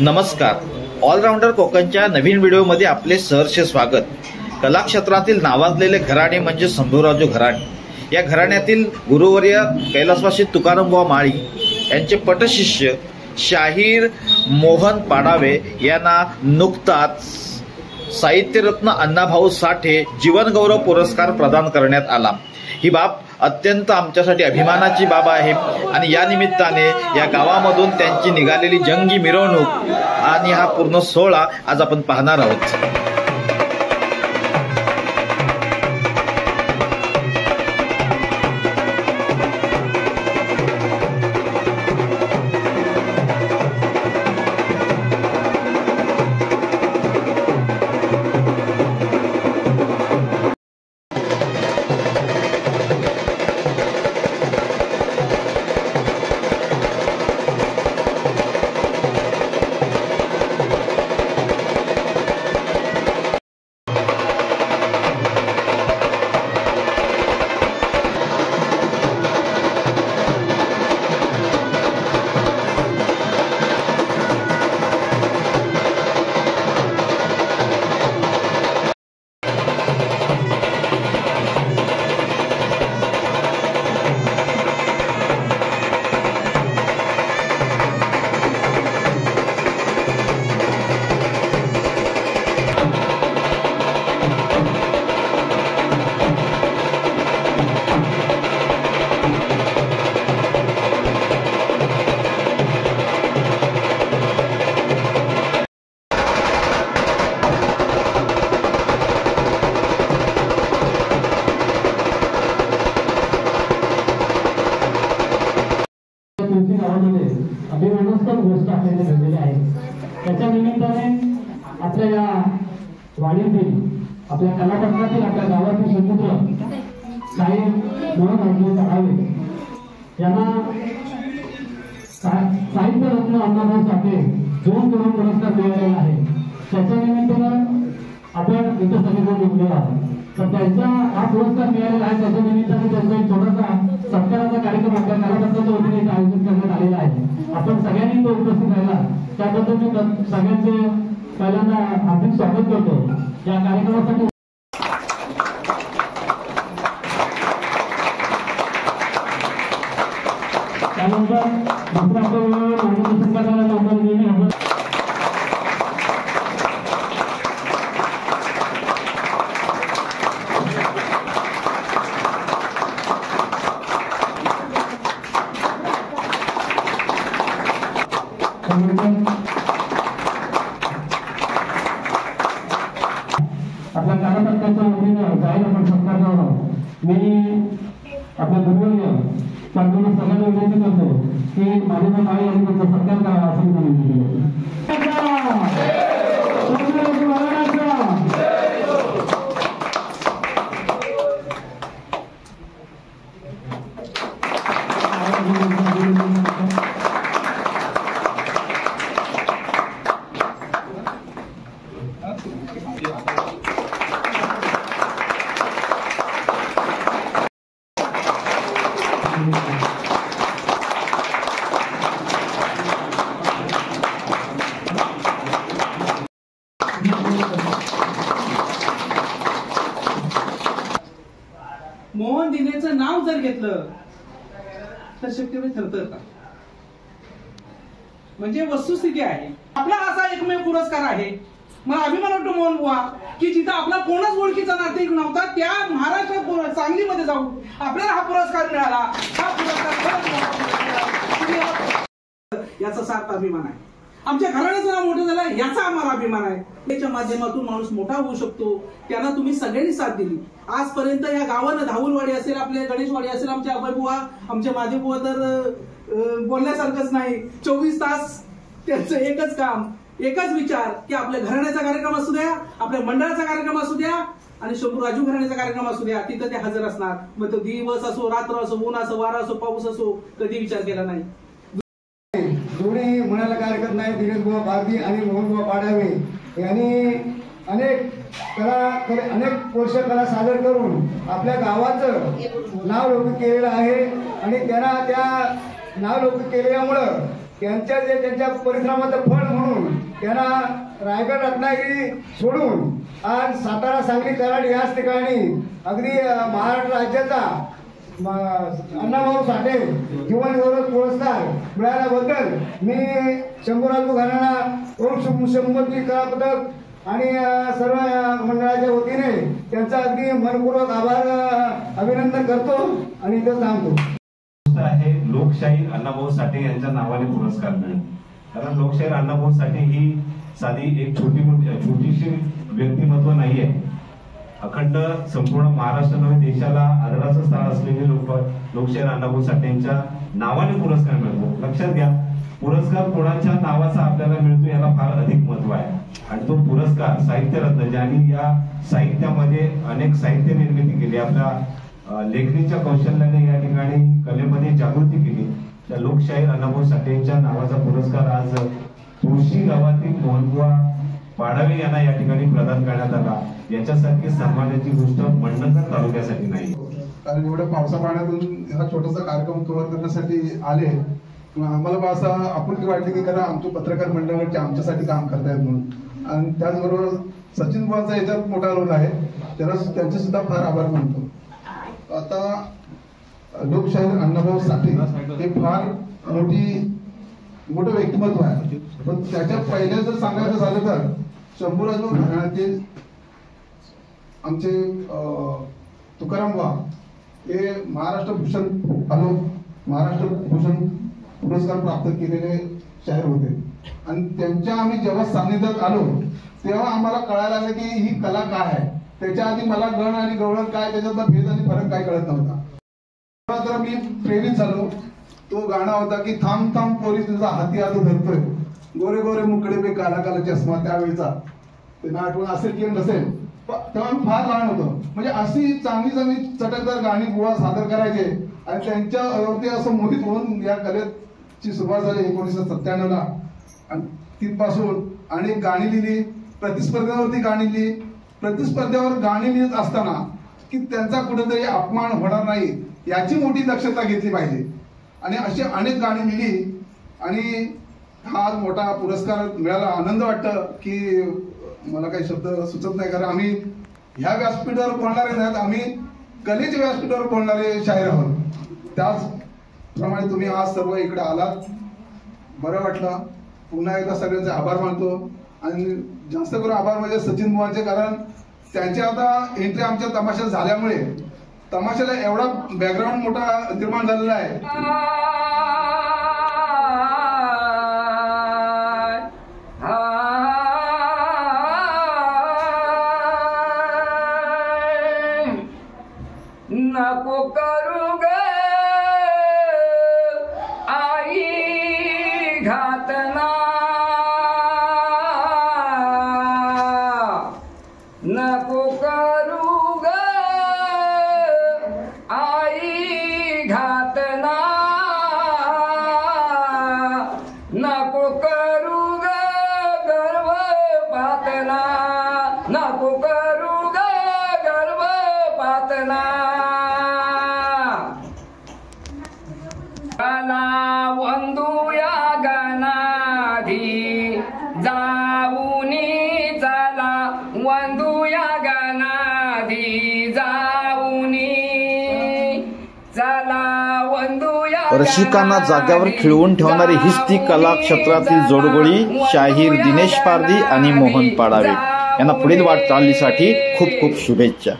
नमस्कार. ऑलराऊंडर कोकणच्या नवीन व्हिडिओमध्ये आपले सहर्ष स्वागत. कला क्षेत्रातील नावाजलेले घराणे म्हणजे शंभूराज घराणे. या घराण्यातील गुरुवर्य कैलासवासी तुकारामबुवा माळी यांचे पटशिष्य शाहीर मोहन पाडावे यांना नुकताच साहित्यरत्न अण्णाभाऊ साठे जीवनगौरव पुरस्कार प्रदान करण्यात आला. ही बाब अत्यंत आमच्यासाठी अभिमानाची बाब आहे आणि या निमित्ताने या गावामधून त्यांची निघालेली जंगी मिरवणूक आणि हा पूर्ण सोहळा आज आपण पाहणार आहोत. अभिमानास्पद गोष्ट आपल्याला घडलेली आहे. त्याच्या निमित्ताने आपल्या या वाडीतील आपल्या कलापथकातील आपल्या गावातील समुद्र शाहीर मोहन पाडावे यांना साहित्यरत्न अण्णाभाऊ साठे जीवनगौरव पुरस्कार मिळालेला आहे. त्याच्या निमित्तानं आपण इथं सगळेजण जमलेलो आहोत. तर त्यांचा हा पुरस्कार मिळालेला आहे. त्याच्या निमित्ताने त्यांचा एक छोटासा सत्काराचा कार्यक्रम आपल्या कलापथकाच्या वतीने आयोजित करण्यात आलेला आहे. आपण सगळ्यांनी तो उपस्थित राहिला त्याबद्दल मी सगळ्यांचे पहिल्यांदा हार्दिक स्वागत करतो. या कार्यक्रमासाठी त्यानंतर दुसरा माननीय संघटना नंबर आपल्या कार्यकर्त्यांच्या वतीनं जाहीर आपण सत्कार करावा. मी आपल्या गुरुवर्य त्यांना सगळ्यांना विनंती करतो की माननीय माळी यांनी त्यांचा सत्कार करावा असं मी विनंती करतो. मोहन दिनेचं नाव जर घेतलं तर शक्य ठरतं का? म्हणजे वस्तुस्थिती आहे. आपला असा एकमेव पुरस्कार आहे. मला अभिमान वाटतो मोहन बुवा की जिथं आपला कोणच ओळखीचा नातेवाईक नव्हता त्या महाराष्ट्र सांगलीमध्ये जाऊन आपल्याला हा पुरस्कार मिळाला. हा पुरस्कार याचा सार्थ अभिमान आहे. आमच्या घराण्याचं नाव मोठं झालं याचा आम्हाला अभिमान आहे. त्याच्या माध्यमातून माणूस मोठा होऊ शकतो. त्यांना तुम्ही सगळ्यांनी साथ दिली. आजपर्यंत या गावानं धाऊलवाडी असेल आपल्या गणेशवाडी असेल आमच्या अभयबुवा आमचे महादेवबुवा तर बोलण्यासारखंच नाही. 24 तास त्यांचं एकच काम एकच विचार की आपल्या घराण्याचा कार्यक्रम असू द्या आपल्या मंडळाचा कार्यक्रम असू द्या आणि शंभूराजू घराण्याचा कार्यक्रम असू द्या तिथं ते हजर असणार. मग तो दिवस असो रात्र असो ऊन असो वारा असो पाऊस असो कधी विचार केला नाही. दोन्ही म्हणायला काय हरकत नाही. दिनेशबुवा बागदी आणि मोहनबुवा पाडावे यांनी अनेक वर्ष कला सादर करून आपल्या गावाचं नाव लौकिक केलेलं आहे आणि त्यांना त्या नाव लौकिक केल्यामुळं त्यांच्या परिश्रमाचं फळ म्हणून त्यांना रायगड रत्नागिरी सोडून आज सातारा सांगली कराड याच ठिकाणी अगदी महाराष्ट्र राज्याचा अण्णाभाऊ साठे जीवन गौरव पुरस्कार मिळाल्याबद्दल मी शंभूराजू घराणा ओम शंभूजी कला पथक आणि सर्व मंडळाच्या वतीने त्यांचा अगदी मनपूर्वक आभार अभिनंदन करतो आणि इथं थांबतो। आहे लोकशाही अण्णाभाऊ साठे यांच्या नावाने पुरस्कार मिळेल, कारण लोकशाही अण्णाभाऊ साठे ही साधी एक छोटीशी व्यक्तिमत्व नाहीये, अखंड संपूर्ण महाराष्ट्र नव्हे देशाला आदराचं स्थान असलेले लोकशाही अण्णाभाऊ साठे यांच्या नावाने पुरस्कार मिळतो। लक्षात घ्या, पुरस्कार कोणाच्या नावाचा आपल्याला मिळतो याला फार अधिक महत्व आहे आणि तो पुरस्कार साहित्यरत्न ज्यांनी या साहित्यामध्ये अनेक साहित्य निर्मिती केली, आपल्या लेखणीच्या कौशल्याने या ठिकाणी कलेमध्ये जागृती केली, त्या लोकशाही अण्णाभाऊ साठे यांच्या नावाचा पुरस्कार आज तुळशी गावातील मोहनबुवा पाडावे यांना या ठिकाणी प्रदान करण्यात आला। याच्यासारखी सन्मानाची गोष्ट मंडणगड तालुक्यासाठी नाही, कारण एवढ्या पावसा पाण्यातून हा छोटासा कार्यक्रम कव्हर करण्यासाठी आले, आम्हाला असं आपुलकी वाटली की खरं आमचे पत्रकार मंडळाचे आमच्यासाठी काम करतायत म्हणून। आणि त्याचबरोबर सचिन बुवाचा याच्यात मोठा रोल आहे, त्याला त्यांचे सुद्धा फार आभार मानतो। आता लोकशाही अण्णाभाऊ साठे हे फार मोठं व्यक्तिमत्व आहे, पण त्याच्या पहिल्या जर सांगायचं झालं तर शंभूराजू घराण्यातील आमचे तुकाराम बुवा हे महाराष्ट्र भूषण पुरस्कार प्राप्त केलेले शाहीर होते आणि त्यांच्या आम्ही जेव्हा सान्निध्यात आलो तेव्हा आम्हाला कळायला लागलं की ही कला काय आहे। त्याच्या आधी मला गण आणि गवळण काय त्याच्यातला भेद आणि फरक काय कळत नव्हता। तर मी प्रेरित झालो, तो गाणं होता की थांब थांब पोलीस तुझा हाती हात धरतोय, गोरे गोरे मुकडे पे काला काला चष्मा, त्यावेळेचा त्यांना आठवण असेल की नसेल, तेव्हा मी फार लहान होतो। म्हणजे अशी चांगली चटकदार गाणी बुवा सादर करायचे आणि त्यांच्यावरती असं मोहित होऊन या कलेची सुरुवात झाली 1997ला आणि तिथपासून अनेक गाणी लिहिली, प्रतिस्पर्ध्यावरती गाणी लिहिली। प्रतिस्पर्ध्यावर गाणी लिहित असताना की त्यांचा कुठेतरी अपमान होणार नाही याची मोठी दक्षता घेतली पाहिजे आणि अशी अनेक गाणी लिहिली आणि हा मोठा पुरस्कार मिळाला। आनंद वाटतं की मला काही शब्द सुचत नाही, कारण आम्ही ह्या व्यासपीठावर बोलणारे नाहीत, आम्ही कलेच्या व्यासपीठावर बोलणारे शाहीर आहोत। त्याचप्रमाणे तुम्ही आज सर्व इकडे आलात, बरं वाटलं। पुन्हा एकदा सगळ्यांचे आभार मानतो आणि जास्त करून आभार म्हणजे सचिन बुवांचे, कारण त्यांची आता एंट्री आमच्या तमाशात झाल्यामुळे तमाशाला एवढा बॅकग्राऊंड मोठा निर्माण झालेला आहे। नको करू ग आई घातना, नको करू ग आई घातना, नको करू ग गर्व पातना, नको करू ग गर्व पातना। वंदुया गणाधी जाऊनी चला, वंदुया गणाधी जाऊनी चला, वंदुया। रसिकांना जाग्यावर खिळवून ठेवणारी हीच ती कला क्षेत्रातील जोडगोळी शाहीर दिनेश पारधी आणि मोहन पाडावे यांना पुढील वाटचालीसाठी खूप खूप शुभेच्छा।